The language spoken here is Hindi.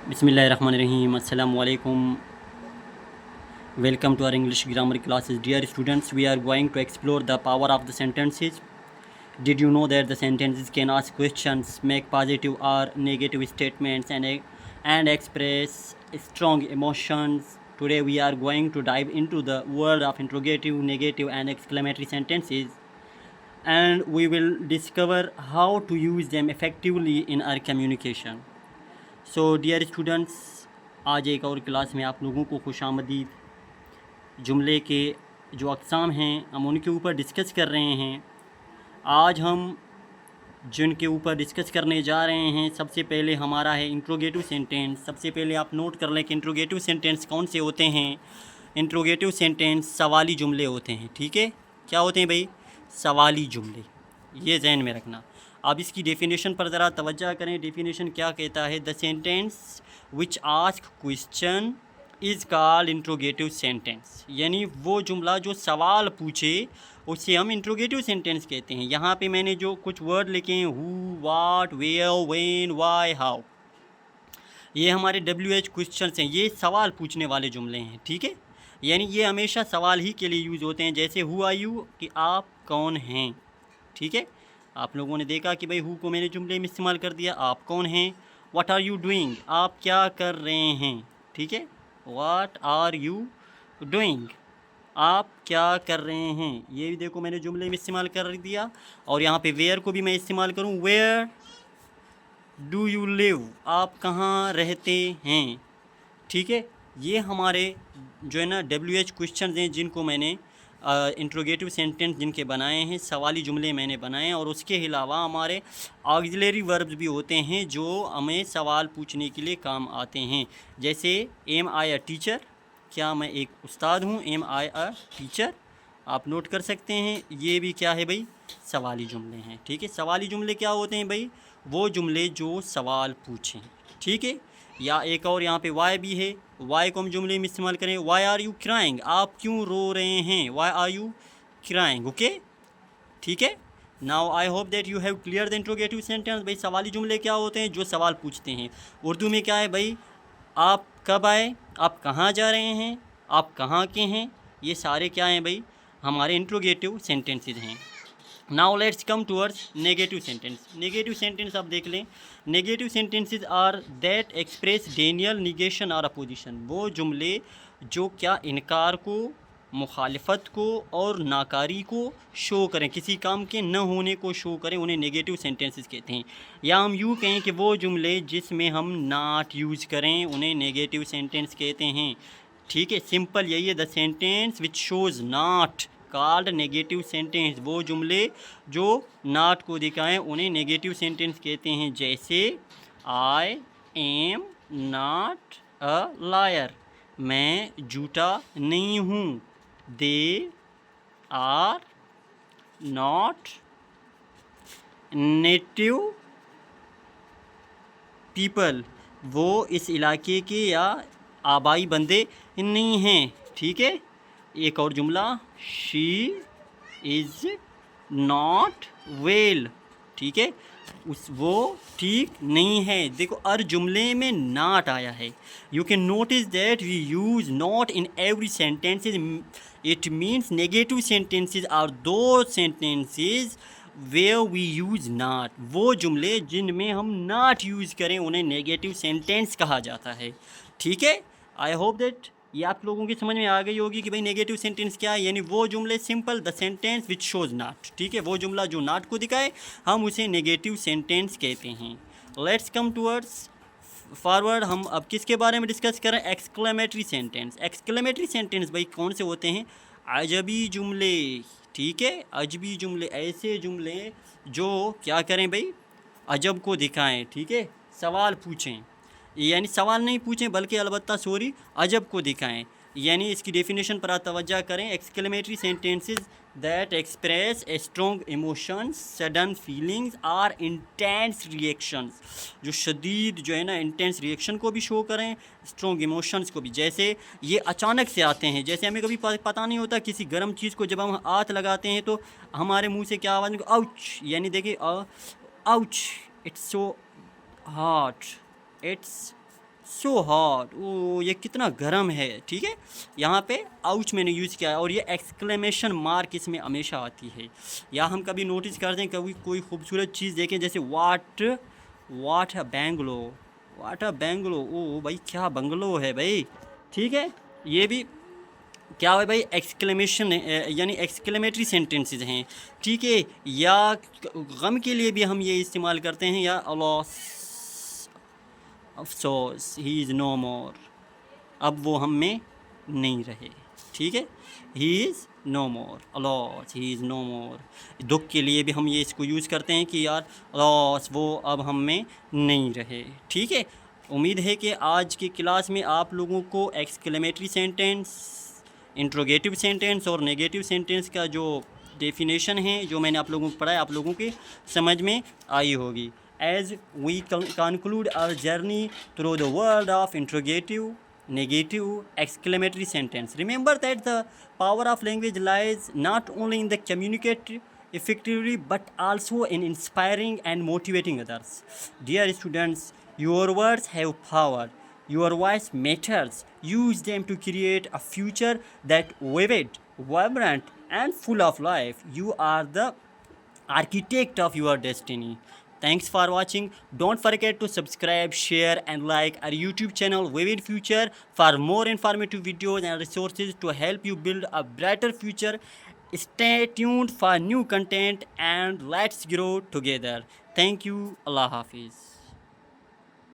Bismillahirrahmanirrahim. Assalamu alaikum. Welcome to our English grammar classes. Dear students, we are going to explore the power of the sentences. Did you know that the sentences can ask questions, make positive or negative statements, and express strong emotions? Today we are going to dive into the world of interrogative, negative, and exclamatory sentences, and we will discover how to use them effectively in our communication. So dear students, आज एक और क्लास में आप लोगों को खुशामदीद। जुमले के जो अक़साम हैं हम उनके ऊपर डिस्कस कर रहे हैं। आज हम जिनके ऊपर डिस्कस करने जा रहे हैं, सबसे पहले हमारा है इंट्रोगेटिव सेंटेंस। सबसे पहले आप नोट कर लें कि इंट्रोगेटिव सेंटेंस कौन से होते हैं। इंट्रोगेटिव सेंटेंस सवाली जुमले होते हैं। ठीक है, क्या होते हैं भाई? सवाली जुमले, ये जहन में रखना। अब इसकी डेफिनेशन पर ज़रा तवज्जो करें। डेफिनेशन क्या कहता है? The sentence which ask question is called interrogative sentence. यानी वो जुमला जो सवाल पूछे उसे हम इंट्रोगेटिव सेंटेंस कहते हैं। यहाँ पे मैंने जो कुछ वर्ड लिखे हैं, who, what, where, when, why, how, ये हमारे WH क्वेश्चंस हैं। ये सवाल पूछने वाले जुमले हैं। ठीक है, यानी ये हमेशा सवाल ही के लिए यूज़ होते हैं। जैसे हु आर यू, कि आप कौन हैं। ठीक है, आप लोगों ने देखा कि भाई हु को मैंने जुमले में इस्तेमाल कर दिया, आप कौन हैं। व्हाट आर यू डूइंग, आप क्या कर रहे हैं। ठीक है, व्हाट आर यू डूइंग, आप क्या कर रहे हैं, ये भी देखो मैंने जुमले में इस्तेमाल कर दिया। और यहाँ पे वेयर को भी मैं इस्तेमाल करूँ, वेयर डू यू लिव, आप कहाँ रहते हैं। ठीक है, ये हमारे जो है ना WH क्वेश्चन हैं जिनको मैंने इंट्रोगेटिव सेंटेंस जिनके बनाए हैं, सवाली जुमले मैंने बनाए हैं। और उसके अलावा हमारे ऑक्सिलरी वर्ब्स भी होते हैं जो हमें सवाल पूछने के लिए काम आते हैं। जैसे एम आई अ टीचर, क्या मैं एक उस्ताद हूँ। एम आई अ टीचर, आप नोट कर सकते हैं। ये भी क्या है भाई? सवाली जुमले हैं। ठीक है, सवाली जुमले क्या होते हैं भाई? वो जुमले जो सवाल पूछें। ठीक है, या एक और यहाँ पे वाई भी है। वाई को हम जुमले में इस्तेमाल करें, वाई आर यू क्राइंग, आप क्यों रो रहे हैं। Why are you crying. Okay, ठीक है। Now I hope that you have clear the interrogative sentence. भाई सवाली जुमले क्या होते हैं? जो सवाल पूछते हैं। उर्दू में क्या है भाई? आप कब आए, आप कहाँ जा रहे हैं, आप कहाँ के हैं, ये सारे क्या हैं भाई? हमारे इंट्रोगेटिव सेंटेंसेस हैं। Now let's come towards negative sentence. Negative sentence आप देख लें। Negative sentences are that express denial, negation और अपोजिशन। वो जुमले जो क्या इनकार को, मुखालिफत को और नाकारी को शो करें, किसी काम के न होने को शो करें, उन्हें नेगेटिव सेंटेंसेस कहते हैं। या हम यूँ कहें कि वो जुमले जिसमें हम नॉट यूज़ करें उन्हें नेगेटिव सेंटेंस कहते हैं। ठीक है, सिंपल यही है। The sentence which shows not called negative sentence. वो जुमले जो नॉट को दिखाएं उन्हें नेगेटिव सेंटेंस कहते हैं। जैसे I am not a liar, मैं झूठा नहीं हूँ। They are not native people, वो इस इलाके के या आबाई बंदे नहीं हैं। ठीक है, एक और जुमला, शी इज़ नॉट वेल। ठीक है, वो ठीक नहीं है। देखो हर जुमले में नॉट आया है। You can notice that we use not in every sentences. It means negative sentences are those sentences where we use not. वो जुमले जिनमें हम नॉट यूज़ करें उन्हें नेगेटिव सेंटेंस कहा जाता है। ठीक है, आई होप दैट ये आप लोगों की समझ में आ गई होगी कि भाई नेगेटिव सेंटेंस क्या है। यानी वो जुमले, simple, the sentence which shows not. ठीक है, वो जुमला जो नॉट को दिखाए हम उसे नेगेटिव सेंटेंस कहते हैं। Let's come towards forward. हम अब किसके बारे में डिस्कस करें? Exclamatory sentence. एक्सक्लेमेटरी सेंटेंस भाई कौन से होते हैं? अजबी जुमले। ठीक है, अजबी जुमले, ऐसे जुमले जो क्या करें भाई? अजब को दिखाएं। ठीक है, सवाल पूछें, यानी सवाल नहीं पूछें बल्कि अलबत्ता सॉरी अजब को दिखाएं। यानी इसकी डेफिनेशन पर आप तवज्जो करें। Exclamatory sentences that express strong emotions, sudden feelings और इंटेंस रिएक्शंस। जो शदीद जो है ना इंटेंस रिएक्शन को भी शो करें, स्ट्रॉन्ग इमोशंस को भी। जैसे ये अचानक से आते हैं, जैसे हमें कभी पता नहीं होता किसी गर्म चीज़ को जब हम हाथ लगाते हैं तो हमारे मुंह से क्या आवाज़, आउच। यानी देखिए ouch, it's so hot, it's so hot, ओ ये कितना गर्म है, ठीक है। यहाँ पे आउच मैंने यूज़ किया है, और ये एक्सक्लेमेशन मार्क इसमें हमेशा आती है। या हम कभी नोटिस करते हैं, कभी कोई खूबसूरत चीज़ देखें, जैसे वाट अ बैंगलो, वाट अ बैंगलो, ओ भाई क्या बंगलो है भाई, ठीक है। ये भी क्या है भाई, एक्सक्लेमेशन यानी एक्सक्लेमेटरी सेंटेंसेस हैं, ठीक है। या गम के लिए भी हम ये इस्तेमाल करते हैं, या लॉस, अफसोस, ही इज़ नो मोर, अब वो हम में नहीं रहे, ठीक है। He is no more, loss, he is no more. दुख के लिए भी हम ये इसको यूज़ करते हैं कि यार लॉस, वो अब हम में नहीं रहे, ठीक है। उम्मीद है कि आज की क्लास में आप लोगों को एक्सक्लेमेटरी सेंटेंस, इंट्रोगेटिव सेंटेंस और नेगेटिव सेंटेंस का जो डेफिनेशन है, जो मैंने आप लोगों को पढ़ाया, आप लोगों के समझ में आई होगी। As we conclude our journey through the world of interrogative, negative, exclamatory sentence, remember that the power of language lies not only in the communicate effectively but also in inspiring and motivating others. Dear students, your words have power. Your voice matters. Use them to create a future that vivid, vibrant, and full of life. You are the architect of your destiny. Thanks for watching. Don't forget to subscribe, share, and like our YouTube channel Vivid Future for more informative videos and resources to help you build a brighter future. Stay tuned for new content and let's grow together. Thank you. Allah Hafiz.